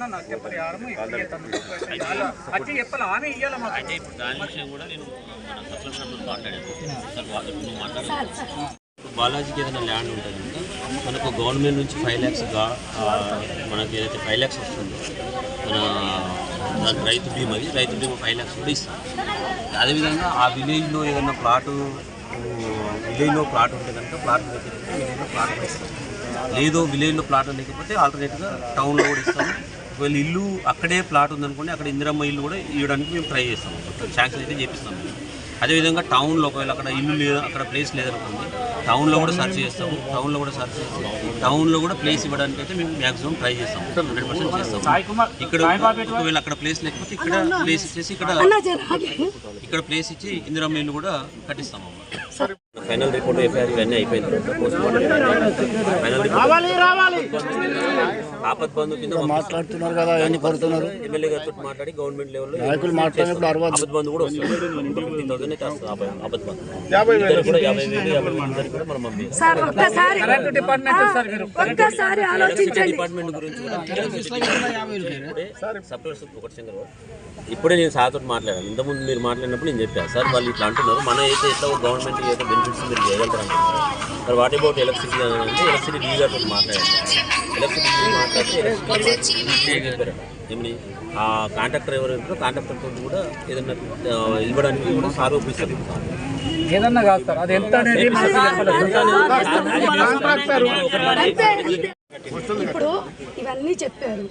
ఇస్తున్నా నష్టపరిహారం వచ్చి చెప్పాలి ఆమె ఇవ్వాలి మాకు. అయితే ఇప్పుడు దాని విషయం కూడా నేను మన సప్లమెంట్ మాట్లాడాను సార్. నువ్వు మాట్లాడాను బాలాజీకి ఏదైనా ల్యాండ్ ఉంటుంది ఇంకా మనకు గవర్నమెంట్ నుంచి 5 lakhs మనకి ఏదైతే 5 lakhs వస్తుందో మన దానికి రైతు బీమా 5 lakhs కూడా ఇస్తాం. అదేవిధంగా ఆ విలేజ్లో ఏదైనా విలేజ్లో ప్లాట్ ఉంటే కనుక ప్లాట్ విలేజ్లో ప్లాట్ కూడా ఇస్తాం. లేదో విలేజ్లో ప్లాట్ లేకపోతే ఆల్టర్నేట్గా టౌన్లో కూడా ఇస్తాము. ఒకవేళ ఇల్లు అక్కడే ప్లాట్ ఉందనుకోండి అక్కడ ఇందిరమ్మ ఇల్లు కూడా ఇవ్వడానికి మేము ట్రై చేస్తాము. శాంక్షన్ అయితే చేపిస్తాము. అదేవిధంగా టౌన్లో ఒకవేళ అక్కడ ఇల్లు లేదా అక్కడ ప్లేస్ లేదనుకోండి టౌన్లో కూడా సర్చ్ చేస్తాము. టౌన్లో కూడా ప్లేస్ ఇవ్వడానికి అయితే మేము మ్యాక్సిమం ట్రై చేస్తాము. 100% చేస్తాము. ఇక్కడ ఒకవేళ అక్కడ ప్లేస్ లేకపోతే ఇక్కడ ప్లేస్ ఇచ్చేసి ఇక్కడ ప్లేస్ ఇచ్చి ఇందిరమ్మ ఇల్లు కూడా కట్టిస్తాము. ఫైనల్ రిపోర్ట్ ఎఫ్ఐఆర్ ఇవన్నీ అయిపోయిన తర్వాత పోస్ట్ ఆపత్ బంధు కింద మాట్లాడుతున్నారు కదా, ఎన్ని కొడుతున్నారు. ఎమ్మెల్యే గారితో మాట్లాడి గవర్నమెంట్ లెవెల్లో నాయకులు మాట్లాడినప్పుడు ఆపత్ బంధు కూడా వస్తుంది. 50,000 అయితే ఆపత్ బంధు 50,000 కూడా 50,000 కూడా మనం డిపార్ట్మెంట్ గురించి ఇప్పుడే నేను సార్తో మాట్లాడాను. ఇంతకుముందు మీరు మాట్లాడినప్పుడు నేను చెప్పాను సార్ వాళ్ళు ఇట్లా అంటున్నారు మన అయితే ఎట్లా గవర్నమెంట్ అయితే బెనిఫిట్స్ మీరు చేయగలుగుతారు అంటున్నారు. మరి వాట్ అబౌట్ ఎలక్ట్రిసిటీ అంటే ఎలక్ట్రిసిటీ డీ గారితో మాట్లాడాను. ఎలక్ట్రిసిటీ మాట్లాడితే ఏమని ఆ కాంట్రాక్టర్ ఎవరు ఉంటారో కాంట్రాక్టర్తో కూడా ఏదన్నా ఇవ్వడానికి కూడా సార్ ఒప్పిస్తారు. ఏదన్నా కాదు సార్ అది ఎంత అనేది ఇప్పుడు ఇవన్నీ చెప్పారు.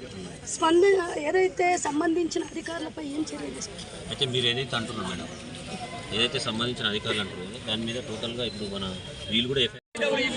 స్పందన ఏదైతే సంబంధించిన అధికారులపై ఏం చర్యలు తీసుకుంటారు? అయితే మీరు ఏదైతే అంటున్నారు మేడం, ఏదైతే సంబంధించిన అధికారులు అంటున్నారో దాని మీద టోటల్గా ఇప్పుడు మన వీళ్ళు కూడా ప్రభుత్వ